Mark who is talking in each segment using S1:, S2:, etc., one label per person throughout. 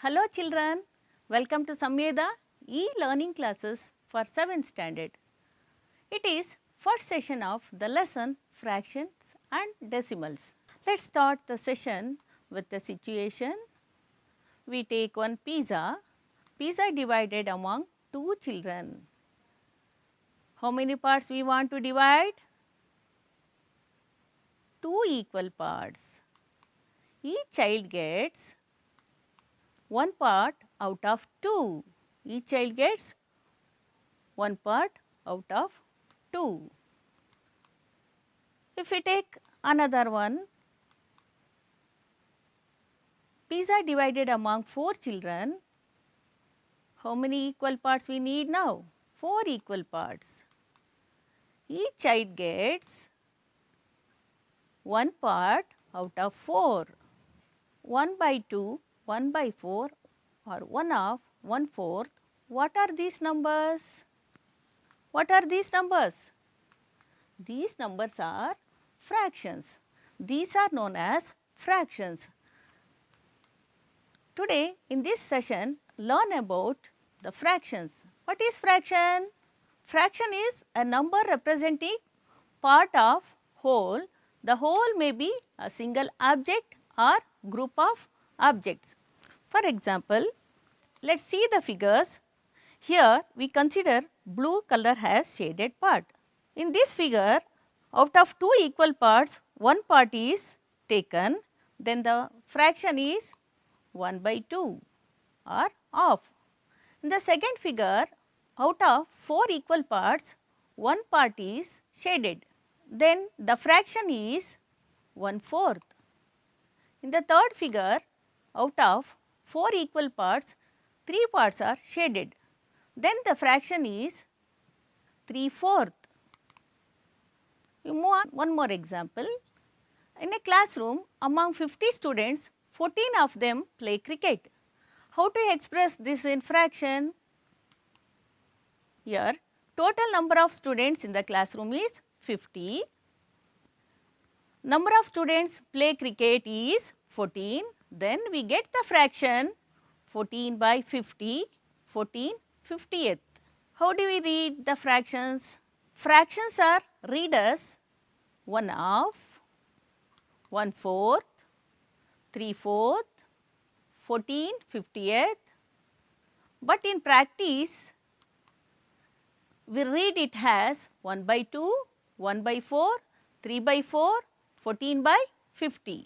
S1: Hello children, welcome to Samveda e-learning classes for 7th standard. It is first session of the lesson fractions and decimals. Let's start the session with the situation. We take one pizza divided among two children. How many parts we want to divide? Two equal parts. Each child gets one part out of two. Each child gets one part out of two. If we take another one, pizza divided among four children, how many equal parts we need now? Four equal parts. Each child gets one part out of four. 1 by 2, 1 by 4 or 1 of 1/4. What are these numbers? What are these numbers? These numbers are fractions. These are known as fractions. Today in this session, learn about the fractions. What is fraction? Fraction is a number representing part of whole. The whole may be a single object or group of objects. For example, let us see the figures. Here we consider blue color has shaded part. In this figure, out of two equal parts, one part is taken, then the fraction is 1 by 2 or half. In the second figure, out of four equal parts, one part is shaded, then the fraction is 1/4. In the third figure, out of four equal parts, three parts are shaded, then the fraction is 3/4. We move on one more example. In a classroom, among 50 students, 14 of them play cricket. How to express this in fraction? Here, total number of students in the classroom is 50. Number of students play cricket is 14. Then we get the fraction 14 by 50, 14/50th. How do we read the fractions? Fractions are read as 1/2, 1/4, 3/4, 14/50th. But in practice, we read it as 1 by 2, 1 by 4, 3 by 4, 14 by 50.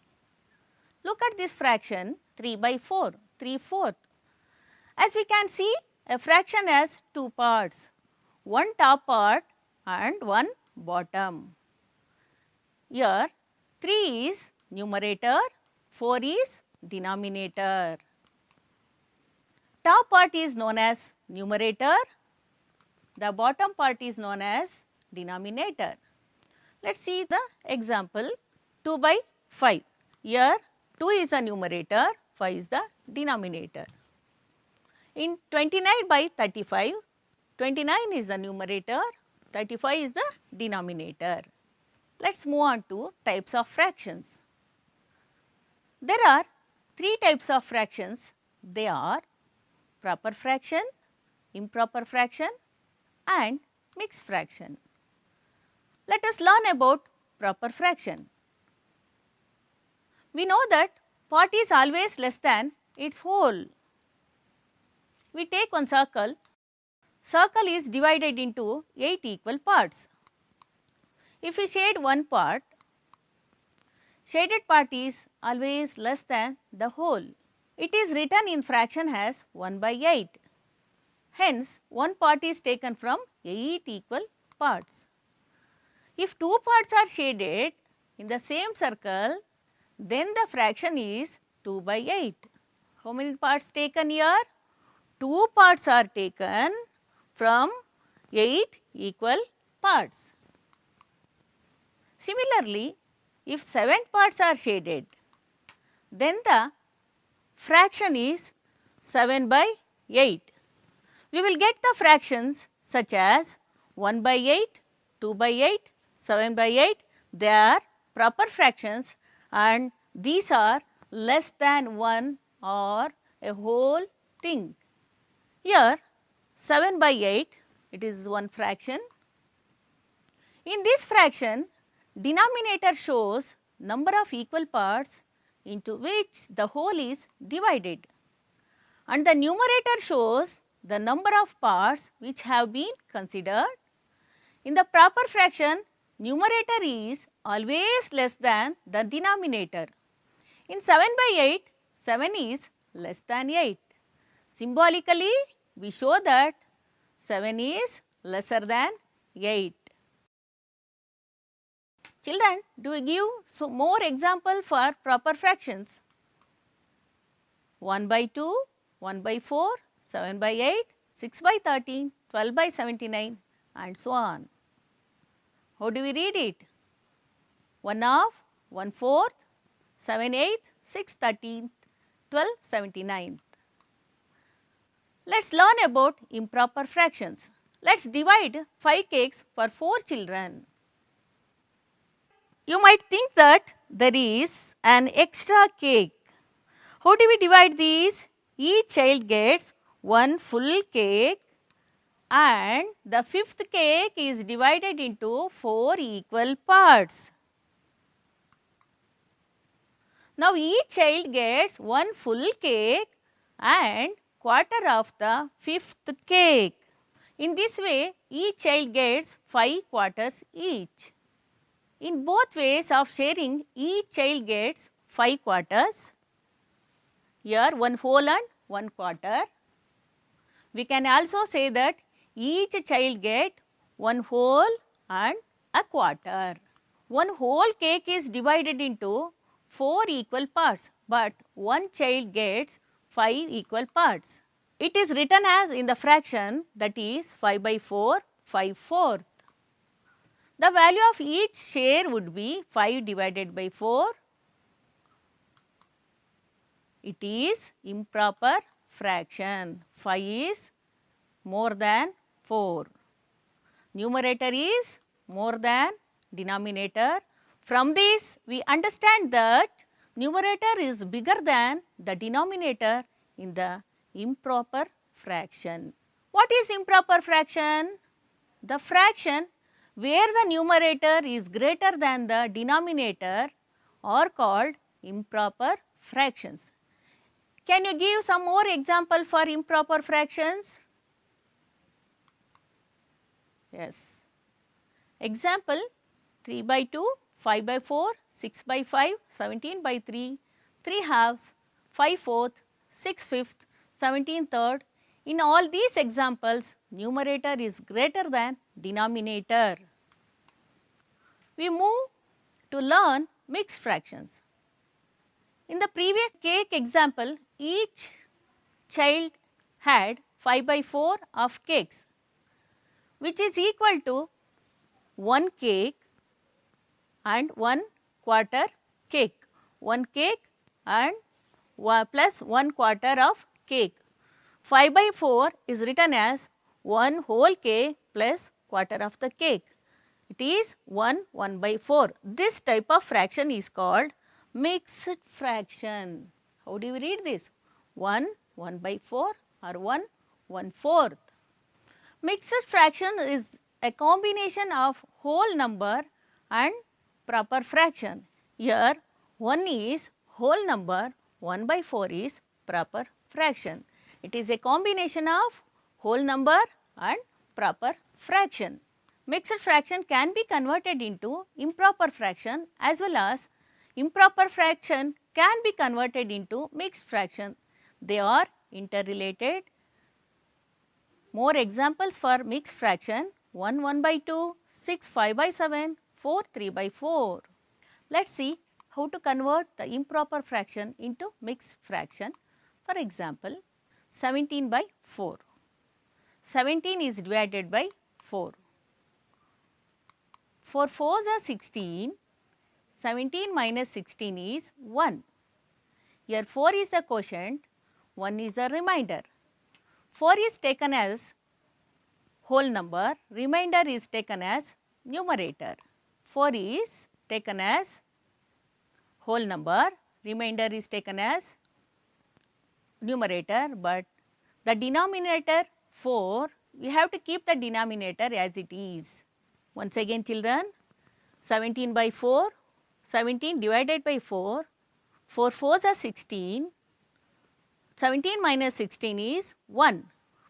S1: Look at this fraction 3 by 4, 3/4. As we can see, a fraction has two parts, one top part and one bottom. Here 3 is numerator, 4 is denominator. Top part is known as numerator, the bottom part is known as denominator. Let us see the example 2 by 5. Here 2 is the numerator, 5 is the denominator. In 29 by 35, 29 is the numerator, 35 is the denominator. Let us move on to types of fractions. There are three types of fractions. They are proper fraction, improper fraction and mixed fraction. Let us learn about proper fraction. We know that part is always less than its whole. We take one circle. Circle is divided into 8 equal parts. If we shade one part, shaded part is always less than the whole. It is written in fraction as 1 by 8. Hence, one part is taken from 8 equal parts. If two parts are shaded in the same circle, then the fraction is 2 by 8. How many parts taken here? 2 parts are taken from 8 equal parts. Similarly, if 7 parts are shaded, then the fraction is 7 by 8. We will get the fractions such as 1 by 8, 2 by 8, 7 by 8. They are proper fractions and these are less than 1 or a whole thing. Here 7 by 8, it is one fraction. In this fraction, denominator shows number of equal parts into which the whole is divided, and the numerator shows the number of parts which have been considered. In the proper fraction, numerator is always less than the denominator. In 7 by 8, 7 is less than 8. Symbolically, we show that 7 is lesser than 8. Children, do we give more example for proper fractions? 1 by 2, 1 by 4, 7 by 8, 6 by 13, 12 by 79 and so on. How do we read it? 1 half, 1 fourth, 7 eighth, 6 13th, 12 79th. Let's learn about improper fractions. Let's divide 5 cakes for 4 children. You might think that there is an extra cake. How do we divide these? Each child gets one full cake and the 5th cake is divided into 4 equal parts. Now each child gets one full cake and quarter of the 5th cake. In this way, each child gets 5 quarters each. In both ways of sharing, each child gets 5 quarters. Here one whole and one quarter. We can also say that each child get one whole and a quarter. One whole cake is divided into 4 equal parts, but one child gets 5 equal parts. It is written as in the fraction, that is 5 by 4, 5/4. The value of each share would be 5 divided by 4. It is improper fraction. 5 is more than 4. Numerator is more than denominator. From this, we understand that numerator is bigger than the denominator in the improper fraction. What is improper fraction? The fraction where the numerator is greater than the denominator are called improper fractions. Can you give some more example for improper fractions? Yes. Example 3 by 2, 5 by 4, 6 by 5, 17 by 3, 3 halves, 5/4, 6/5, 17/3. In all these examples, numerator is greater than denominator. We move to learn mixed fractions. In the previous cake example, each child had 5 by 4 of cakes, which is equal to 1 cake and 1 quarter cake. 1 cake and plus 1 quarter of cake. 5 by 4 is written as 1 whole cake plus quarter of the cake. It is 1 by 4. This type of fraction is called mixed fraction. How do we read this? 1 by 4 or 1/4. Mixed fraction is a combination of whole number and proper fraction. Here 1 is whole number, 1 by 4 is proper fraction. It is a combination of whole number and proper fraction. Mixed fraction can be converted into improper fraction as well as improper fraction can be converted into mixed fraction. They are interrelated. More examples for mixed fraction: 1 by 2, 6 5 by 7, 4 3 by 4. Let's see how to convert the improper fraction into mixed fraction. For example, 17 by 4. 17 is divided by 4. 4 4s are 16. 17 minus 16 is 1. Here 4 is the quotient, 1 is the remainder. 4 is taken as whole number, remainder is taken as numerator. 4 is taken as whole number, remainder is taken as numerator, but the denominator 4, we have to keep the denominator as it is. Once again children, 17 by 4, 17 divided by 4, 4 4s are 16, 17 minus 16 is 1,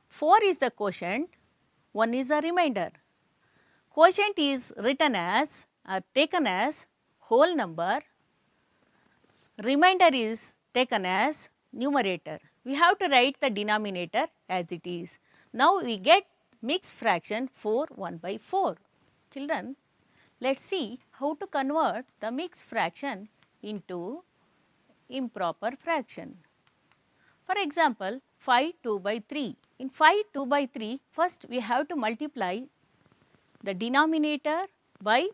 S1: 4 is the quotient, 1 is the remainder. Quotient is written as or taken as whole number, remainder is taken as numerator. We have to write the denominator as it is. Now we get mixed fraction 4 1 by 4. Children, let us see how to convert the mixed fraction into improper fraction. For example, 5 2 by 3. In 5 2 by 3, first we have to multiply the denominator by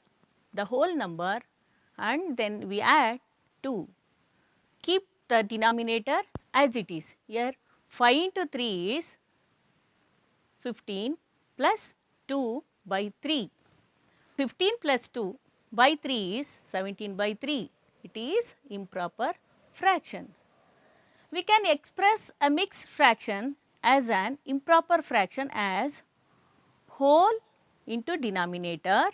S1: the whole number and then we add 2. Keep the denominator as it is. Here 5 into 3 is 15 plus 2 by 3. 15 plus 2 by 3 is 17 by 3. It is improper fraction. We can express a mixed fraction as an improper fraction as whole into denominator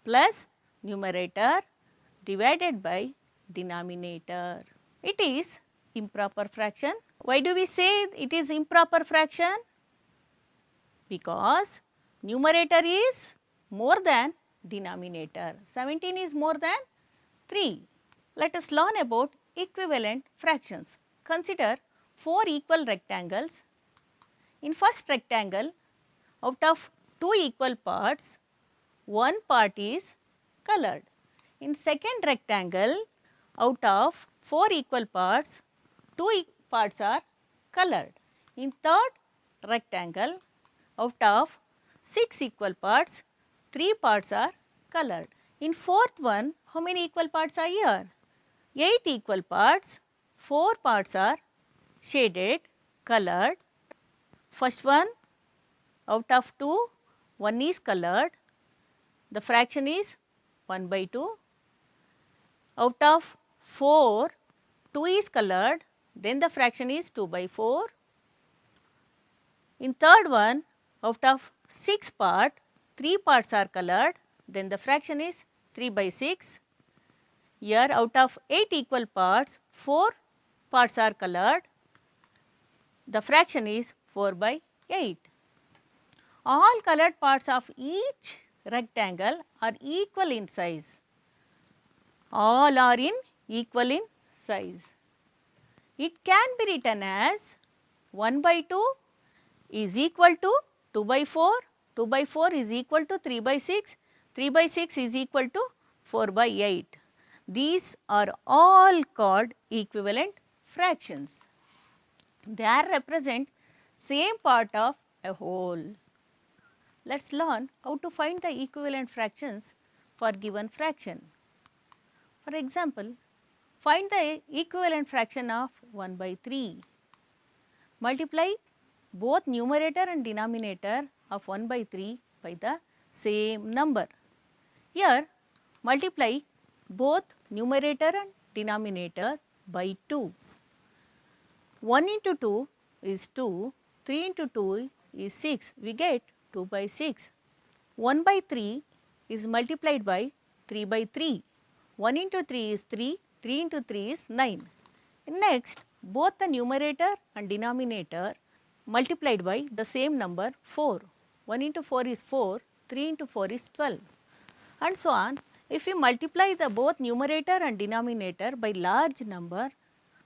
S1: plus numerator divided by denominator. It is improper fraction. Why do we say it is improper fraction? Because numerator is more than denominator. 17 is more than 3. Let us learn about equivalent fractions. Consider 4 equal rectangles. In first rectangle, out of 2 equal parts, one part is colored. In second rectangle, out of 4 equal parts, 2 parts are colored. In third rectangle, out of 6 equal parts, 3 parts are colored. In fourth one, how many equal parts are here? 8 equal parts, 4 parts are shaded, colored. First one, out of 2, 1 is colored. The fraction is 1 by 2. Out of 4, 2 is colored, then the fraction is 2 by 4. In third one, out of 6 part, 3 parts are colored, then the fraction is 3 by 6. Here out of 8 equal parts, 4 parts are colored, the fraction is 4 by 8. All colored parts of each rectangle are equal in size. All are equal in size. It can be written as 1 by 2 is equal to 2 by 4, 2 by 4 is equal to 3 by 6, 3 by 6 is equal to 4 by 8. These are all called equivalent fractions. They are represent same part of a whole. Let us learn how to find the equivalent fractions for given fraction. For example, find the equivalent fraction of 1 by 3. Multiply both numerator and denominator of 1 by 3 by the same number. Here, multiply both numerator and denominator by 2. 1 into 2 is 2, 3 into 2 is 6, we get 2 by 6. 1 by 3 is multiplied by 3 by 3. 1 into 3 is 3, 3 into 3 is 9. Next, both the numerator and denominator multiplied by the same number 4. 1 into 4 is 4, 3 into 4 is 12 and so on. If we multiply the both numerator and denominator by large number,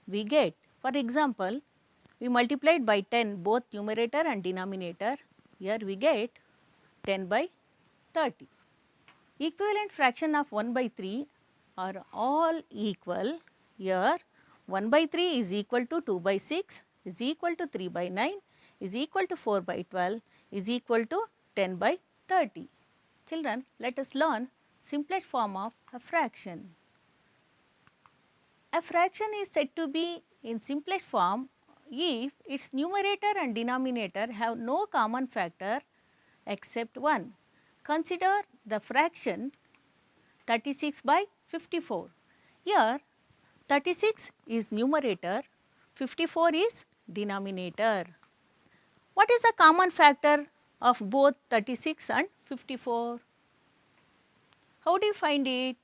S1: we get, for example, we multiplied by 10 both numerator and denominator, here we get 10 by 30. Equivalent fraction of 1 by 3 are all equal. Here 1 by 3 is equal to 2 by 6, is equal to 3 by 9, is equal to 4 by 12, is equal to 10 by 30. Children, let us learn simplest form of a fraction. A fraction is said to be in simplest form if its numerator and denominator have no common factor except 1. Consider the fraction 36 by 54. Here 36 is numerator, 54 is denominator. What is the common factor of both 36 and 54? How do you find it?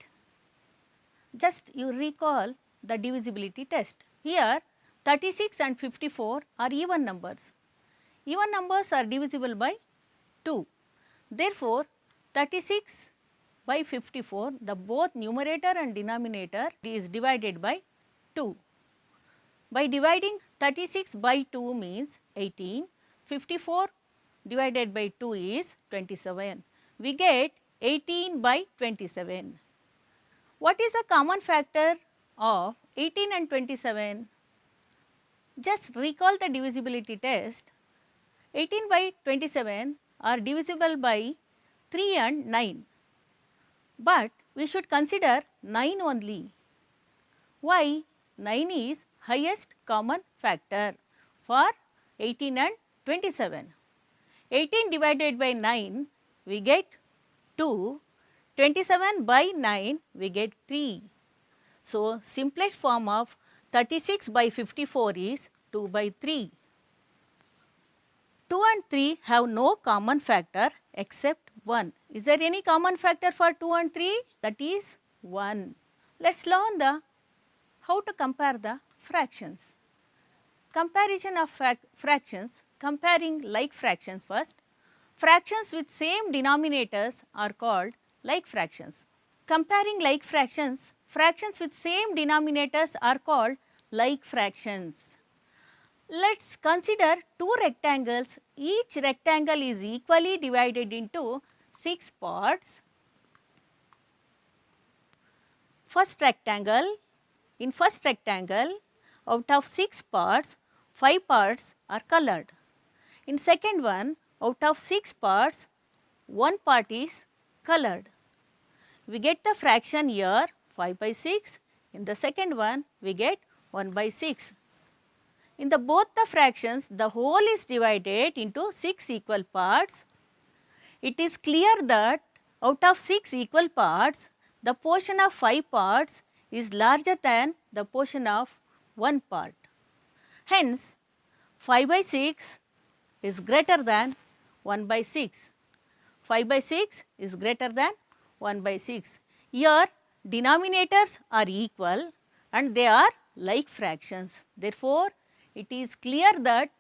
S1: Just you recall the divisibility test. Here 36 and 54 are even numbers. Even numbers are divisible by 2. Therefore, 36 by 54, the both numerator and denominator is divided by 2. By dividing 36 by 2 means 18, 54 divided by 2 is 27. We get 18 by 27. What is the common factor of 18 and 27? Just recall the divisibility test. 18 by 27 are divisible by 3 and 9. But we should consider 9 only. Why? 9 is highest common factor for 18 and 27. 18 divided by 9 we get 2, 27 by 9 we get 3. So, simplest form of 36 by 54 is 2 by 3. 2 and 3 have no common factor except 1. Is there any common factor for 2 and 3? That is 1. Let us learn the how to compare the fractions. Comparison of fractions, comparing like fractions first. Fractions with same denominators are called like fractions. Comparing like fractions, fractions with same denominators are called like fractions. Let us consider two rectangles. Each rectangle is equally divided into 6 parts. First rectangle, in first rectangle, out of 6 parts, 5 parts are colored. In second one, out of 6 parts, 1 part is colored. We get the fraction here 5 by 6. In the second one, we get 1 by 6. In the both the fractions, the whole is divided into 6 equal parts. It is clear that out of 6 equal parts, the portion of 5 parts is larger than the portion of 1 part. Hence, 5 by 6 is greater than 1 by 6. 5 by 6 is greater than 1 by 6. Here, denominators are equal and they are like fractions. Therefore, it is clear that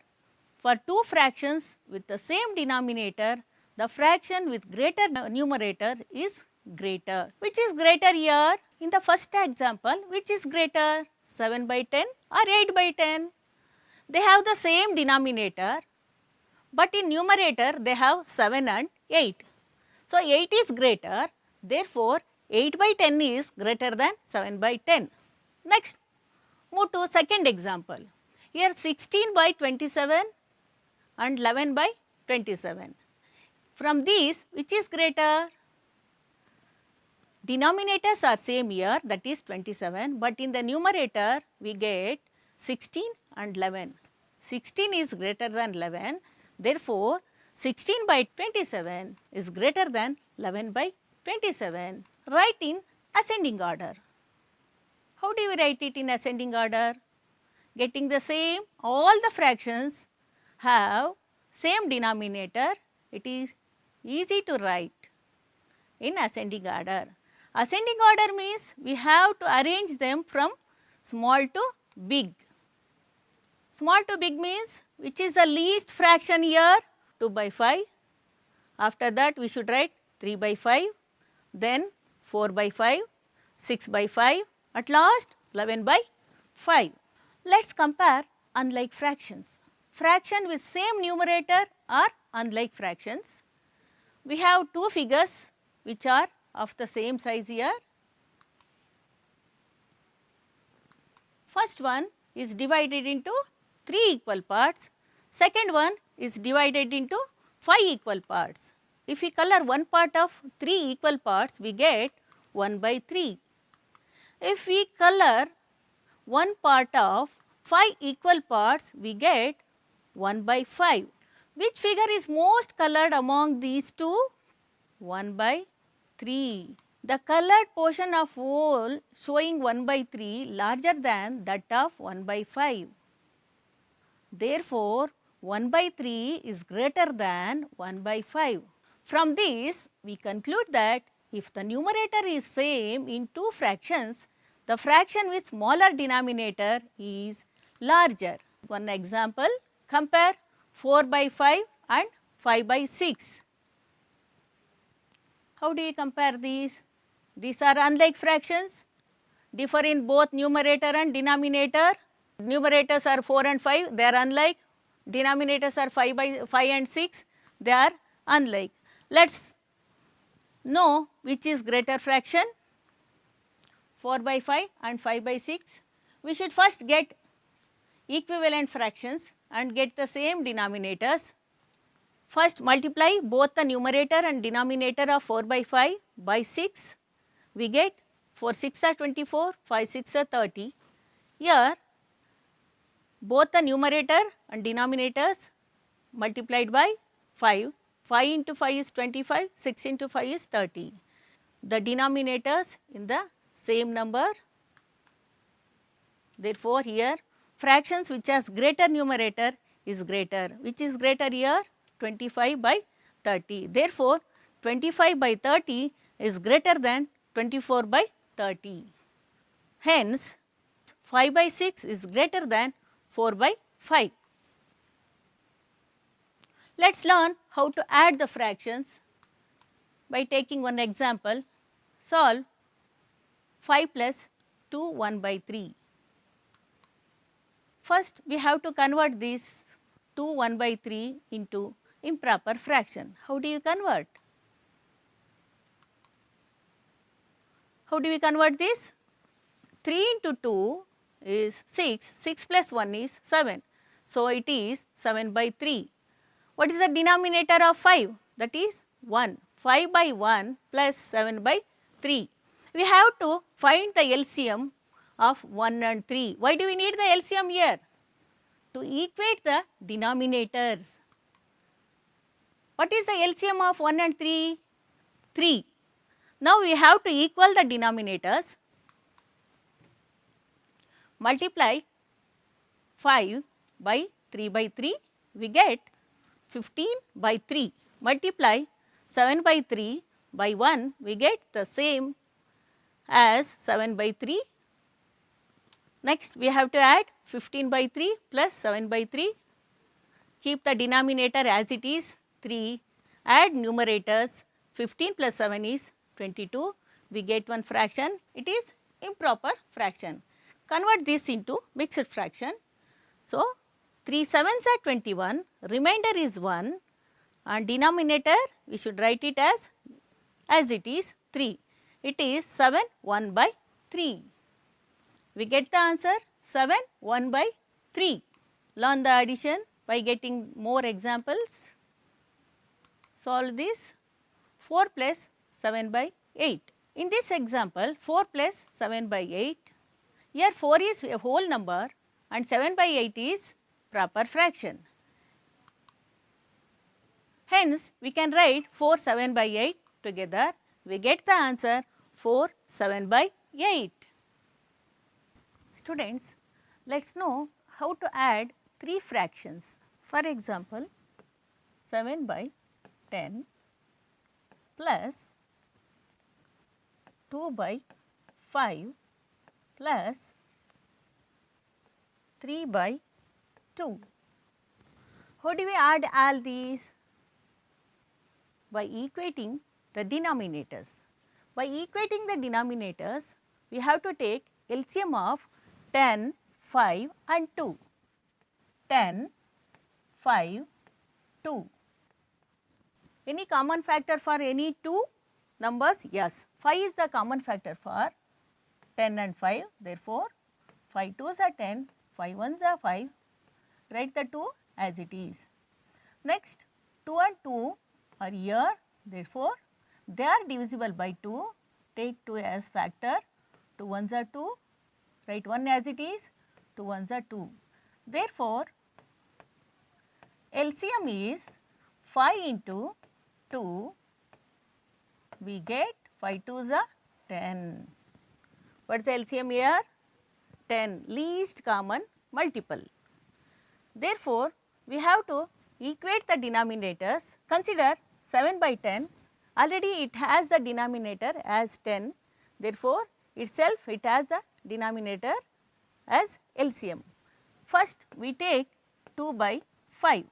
S1: for two fractions with the same denominator, the fraction with greater numerator is greater. Which is greater here? In the first example, which is greater? 7 by 10 or 8 by 10? They have the same denominator, but in numerator they have 7 and 8. So, 8 is greater, therefore, 8 by 10 is greater than 7 by 10. Next, move to second example. Here 16 by 27 and 11 by 27. From these, which is greater? Denominators are same here, that is 27, but in the numerator we get 16 and 11. 16 is greater than 11, therefore, 16 by 27 is greater than 11 by 27. Write in ascending order. How do you write it in ascending order? Getting the same, all the fractions have same denominator, it is easy to write in ascending order. Ascending order means we have to arrange them from small to big. Small to big means which is the least fraction here? 2 by 5. After that we should write 3 by 5, then 4 by 5, 6 by 5, at last 11 by 5. Let us compare unlike fractions. Fraction with same numerator are unlike fractions. We have two figures which are of the same size here. First one is divided into 3 equal parts. Second one is divided into 5 equal parts. If we color one part of 3 equal parts, we get 1 by 3. If we color one part of 5 equal parts, we get 1 by 5. Which figure is most colored among these two? 1 by 3. The colored portion of whole showing 1 by 3 larger than that of 1 by 5. Therefore, 1 by 3 is greater than 1 by 5. From this, we conclude that if the numerator is same in two fractions, the fraction with smaller denominator is larger. One example, compare 4 by 5 and 5 by 6. How do you compare these? These are unlike fractions, differ in both numerator and denominator. Numerators are 4 and 5, they are unlike. Denominators are 5 and 6, they are unlike. Let us know which is greater fraction, 4 by 5 and 5 by 6. We should first get equivalent fractions and get the same denominators. First multiply both the numerator and denominator of 4 by 5 by 6. We get 4 6 are 24, 5 6 are 30. Here both the numerator and denominators multiplied by 5. 5 into 5 is 25, 6 into 5 is 30. The denominators in the same number. Therefore, here fractions which has greater numerator is greater. Which is greater here? 25 by 30. Therefore, 25 by 30 is greater than 24 by 30. Hence, 5 by 6 is greater than 4 by 5. Let us learn how to add the fractions by taking one example. Solve 5 plus 2 1 by 3. First, we have to convert this 2 1 by 3 into improper fraction. How do you convert? How do we convert this? 3 into 2 is 6, 6 plus 1 is 7. So, it is 7 by 3. What is the denominator of 5? That is 1. 5 by 1 plus 7 by 3. We have to find the LCM of 1 and 3. Why do we need the LCM here? To equate the denominators. What is the LCM of 1 and 3? 3. Now, we have to equal the denominators. Multiply 5 by 3 by 3, we get 15 by 3. Multiply 7 by 3 by 1, we get the same as 7 by 3. Next, we have to add 15 by 3 plus 7 by 3. Keep the denominator as it is 3. Add numerators, 15 plus 7 is 22. We get one fraction. It is improper fraction. Convert this into mixed fraction. So, 3 7s are 21, remainder is 1 and denominator we should write it as it is 3. It is 7 1 by 3. We get the answer 7 1 by 3. Learn the addition by getting more examples. Solve this 4 plus 7 by 8. In this example 4 plus 7 by 8. Here 4 is a whole number and 7 by 8 is proper fraction. Hence, we can write 4 7 by 8 together. We get the answer 4 7 by 8. Students, let us know how to add 3 fractions. For example, 7 by 10 plus 2 by 5 plus 3 by 2. How do we add all these? By equating the denominators. By equating the denominators, we have to take LCM of 10, 5 and 2. 10, 5, 2. Any common factor for any two numbers? Yes, 5 is the common factor for 10 and 5. Therefore, 5 2s are 10, 5 1s are 5. Write the 2 as it is. Next, 2 and 2 are here. Therefore, they are divisible by 2. Take 2 as factor. 2 1s are 2. Write 1 as it is. 2 1s are 2. Therefore, LCM is 5 into 2. We get 5 2s are 10. What is the LCM here? 10, least common multiple. Therefore, we have to equate the denominators. Consider 7 by 10, already it has the denominator as 10. Therefore, itself it has the denominator as LCM. First, we take 2 by 5.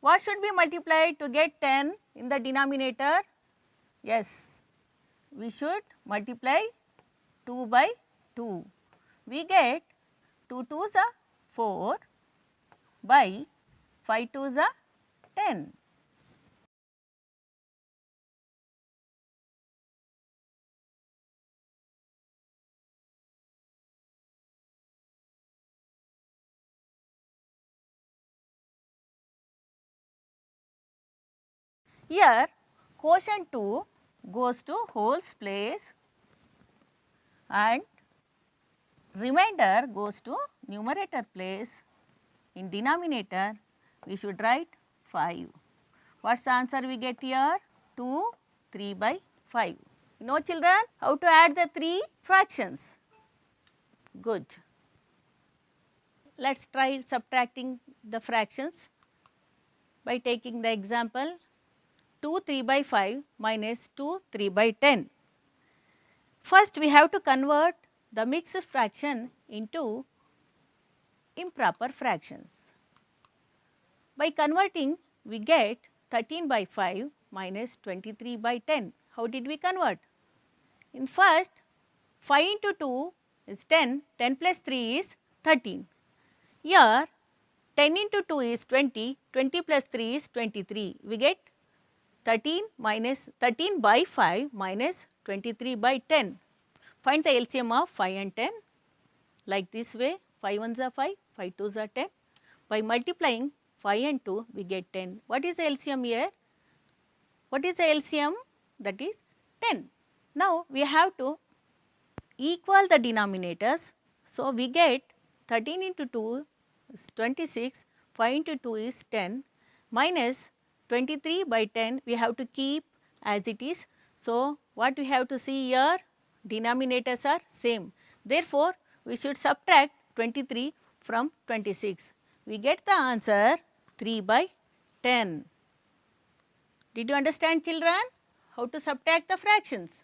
S1: What should be multiplied to get 10 in the denominator? Yes, we should multiply 2 by 2. We get 2 2s are 4 by 5 2s are 10. Here quotient 2 goes to wholes place and remainder goes to numerator place. In denominator we should write 5. What's the answer we get here? 2 3 by 5. You know children how to add the 3 fractions? Good. Let us try subtracting the fractions by taking the example 2 3 by 5 minus 2 3 by 10. First we have to convert the mixed fraction into improper fractions. By converting we get 13 by 5 minus 23 by 10. How did we convert? In first 5 into 2 is 10, 10 plus 3 is 13. Here 10 into 2 is 20, 20 plus 3 is 23. We get 13 by 5 minus 23 by 10. Find the LCM of 5 and 10 like this way. 5 1s are 5, 5 2s are 10. By multiplying 5 and 2 we get 10. What is the LCM here? What is the LCM? That is 10. Now we have to equal the denominators. So we get 13 into 2 is 26, 5 into 2 is 10 minus 23 by 10 we have to keep as it is. So what we have to see here? Denominators are same. Therefore, we should subtract 23 from 26. We get the answer 3 by 10. Did you understand children how to subtract the fractions?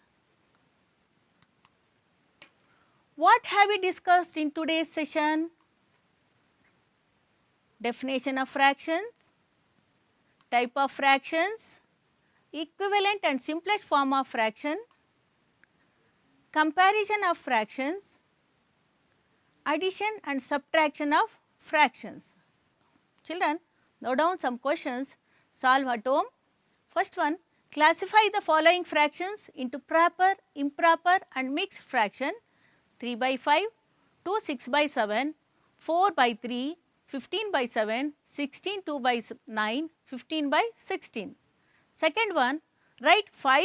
S1: What have we discussed in today's session? Definition of fractions, type of fractions, equivalent and simplest form of fraction, comparison of fractions, addition and subtraction of fractions. Children, note down some questions, solve at home. First one, classify the following fractions into proper, improper and mixed fraction. 3 by 5, 2 6 by 7, 4 by 3, 15 by 7, 16 2 by 9, 15 by 16. Second one, write 5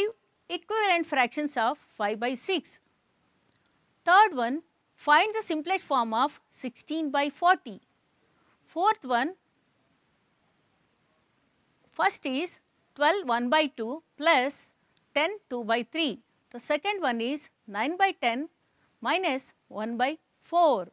S1: equivalent fractions of 5 by 6. Third one, find the simplest form of 16 by 40. Fourth one, first is 12 1 by 2 plus 10 2 by 3. The second one is 9 by 10 minus 1 by 4.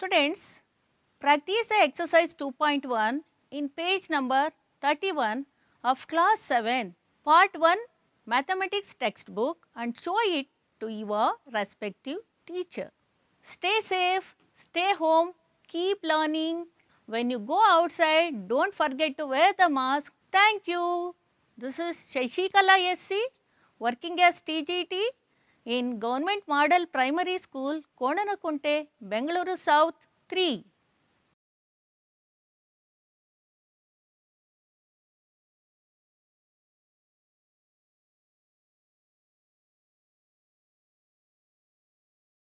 S1: Students, practice the exercise 2.1 in page number 31 of class 7, part 1 mathematics textbook and show it to your respective teacher. Stay safe, stay home, keep learning. When you go outside, don't forget to wear the mask. Thank you. This is Shashikala SC, working as TGT in Government Model Primary School, Kodanakunte, Bengaluru South 3.